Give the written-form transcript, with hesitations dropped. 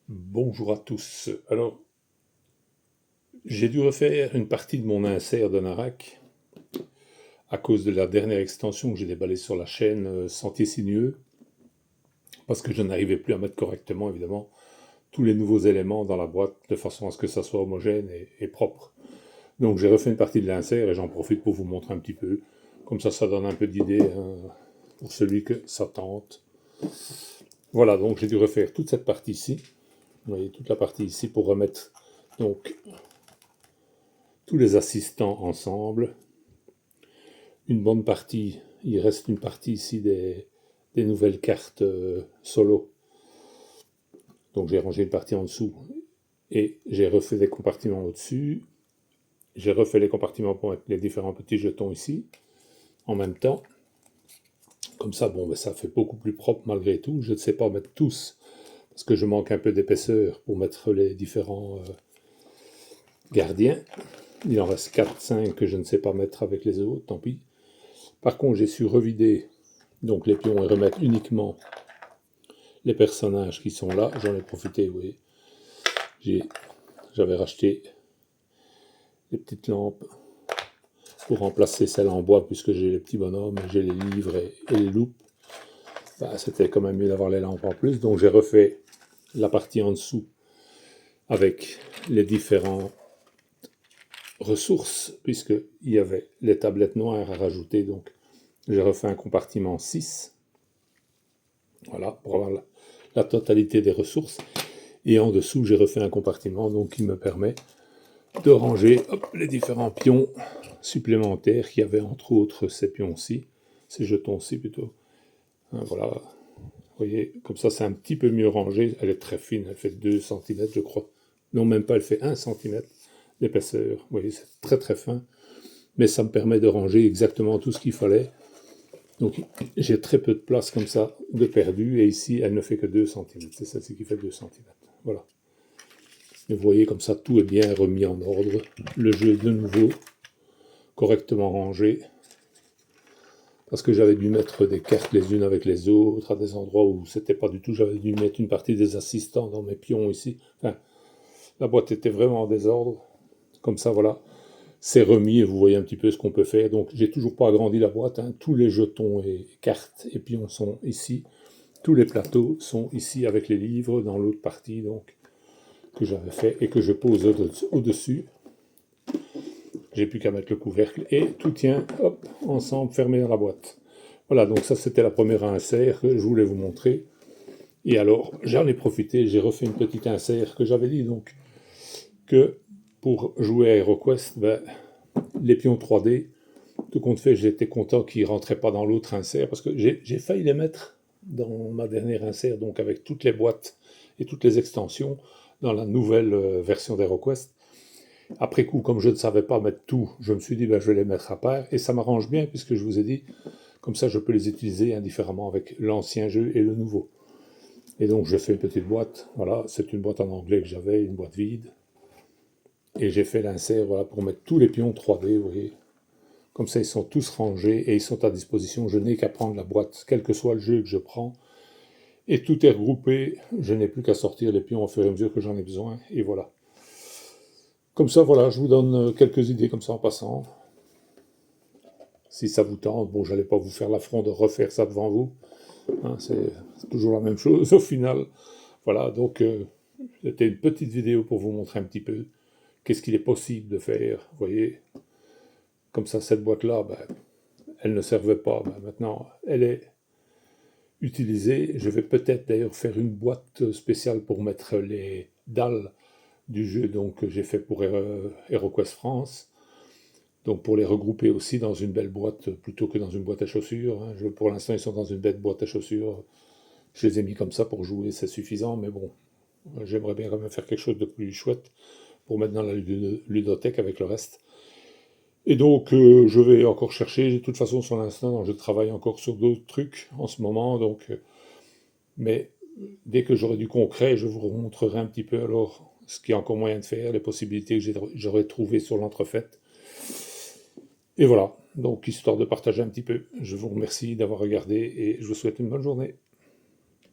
Bonjour à tous. Alors, j'ai dû refaire une partie de mon insert de Narac à cause de la dernière extension que j'ai déballée sur la chaîne Sentier Sinueux, parce que je n'arrivais plus à mettre correctement, évidemment, tous les nouveaux éléments dans la boîte de façon à ce que ça soit homogène et propre. Donc j'ai refait une partie de l'insert et j'en profite pour vous montrer un petit peu. Comme ça donne un peu d'idée pour celui que ça tente. Voilà, donc j'ai dû refaire toute cette partie ici. Vous voyez, toute la partie ici pour remettre donc tous les assistants ensemble. Une bonne partie, il reste une partie ici des nouvelles cartes solo. Donc j'ai rangé une partie en dessous et j'ai refait des compartiments au-dessus. J'ai refait les compartiments pour mettre les différents petits jetons ici en même temps. Comme ça, bon, ça fait beaucoup plus propre malgré tout. Je ne sais pas mettre tous parce que je manque un peu d'épaisseur pour mettre les différents gardiens. Il en reste 4-5 que je ne sais pas mettre avec les autres, tant pis. Par contre, j'ai su revider donc les pions et remettre uniquement les personnages qui sont là. J'en ai profité, vous voyez. J'avais racheté les petites lampes pour remplacer celles en bois puisque j'ai les petits bonhommes, j'ai les livres et les loupes. C'était quand même mieux d'avoir les lampes en plus. Donc j'ai refait la partie en dessous avec les différentes ressources puisqu'il y avait les tablettes noires à rajouter. Donc j'ai refait un compartiment 6. Voilà, pour avoir la totalité des ressources. Et en dessous, j'ai refait un compartiment donc, qui me permet de ranger les différents pions supplémentaires qui avaient entre autres ces pions-ci, ces jetons-ci plutôt. Voilà, vous voyez, comme ça c'est un petit peu mieux rangé. Elle est très fine, elle fait 2 cm je crois. Non, même pas, elle fait 1 cm d'épaisseur. Vous voyez, c'est très très fin. Mais ça me permet de ranger exactement tout ce qu'il fallait. Donc j'ai très peu de place comme ça de perdu, et ici elle ne fait que 2 cm, c'est celle-ci qui fait 2 cm. Voilà. Et vous voyez comme ça tout est bien remis en ordre, le jeu de nouveau correctement rangé, parce que j'avais dû mettre des cartes les unes avec les autres à des endroits où c'était pas du tout, j'avais dû mettre une partie des assistants dans mes pions ici, enfin, la boîte était vraiment en désordre, comme ça voilà. C'est remis et vous voyez un petit peu ce qu'on peut faire. Donc j'ai toujours pas agrandi la boîte, hein. Tous les jetons et cartes et pions sont ici. Tous les plateaux sont ici avec les livres dans l'autre partie donc que j'avais fait et que je pose au-dessus. J'ai plus qu'à mettre le couvercle et tout tient hop, ensemble fermé dans la boîte. Voilà, donc ça c'était la première insert que je voulais vous montrer. Et alors j'en ai profité, j'ai refait une petite insert que j'avais dit donc que pour jouer à HeroQuest, les pions 3D, tout compte fait, j'étais content qu'ils ne rentraient pas dans l'autre insert, parce que j'ai failli les mettre dans ma dernière insert, donc avec toutes les boîtes et toutes les extensions, dans la nouvelle version d'HeroQuest. Après coup, comme je ne savais pas mettre tout, je me suis dit, je vais les mettre à part, et ça m'arrange bien, puisque je vous ai dit, comme ça je peux les utiliser indifféremment avec l'ancien jeu et le nouveau. Et donc je fais une petite boîte, voilà, c'est une boîte en anglais que j'avais, une boîte vide, et j'ai fait l'insert voilà, pour mettre tous les pions 3D, vous voyez. Comme ça, ils sont tous rangés et ils sont à disposition. Je n'ai qu'à prendre la boîte, quel que soit le jeu que je prends. Et tout est regroupé. Je n'ai plus qu'à sortir les pions au fur et à mesure que j'en ai besoin. Et voilà. Comme ça, voilà, je vous donne quelques idées comme ça en passant. Si ça vous tente, bon, j'allais pas vous faire l'affront de refaire ça devant vous. Hein, c'est toujours la même chose au final. Voilà, donc c'était une petite vidéo pour vous montrer un petit peu qu'est-ce qu'il est possible de faire. Vous voyez, comme ça, cette boîte-là, elle ne servait pas. Maintenant, elle est utilisée. Je vais peut-être d'ailleurs faire une boîte spéciale pour mettre les dalles du jeu donc, que j'ai fait pour HeroQuest France. Donc pour les regrouper aussi dans une belle boîte plutôt que dans une boîte à chaussures. Hein. Pour l'instant, ils sont dans une belle boîte à chaussures. Je les ai mis comme ça pour jouer, c'est suffisant. Mais bon, j'aimerais bien quand même faire quelque chose de plus chouette pour mettre dans la ludothèque avec le reste. Et donc, je vais encore chercher. De toute façon, sur l'instant, je travaille encore sur d'autres trucs en ce moment. Donc, mais dès que j'aurai du concret, je vous montrerai un petit peu alors ce qu'il y a encore moyen de faire, les possibilités que j'aurais trouvées sur l'entrefaite. Et voilà, donc histoire de partager un petit peu. Je vous remercie d'avoir regardé et je vous souhaite une bonne journée.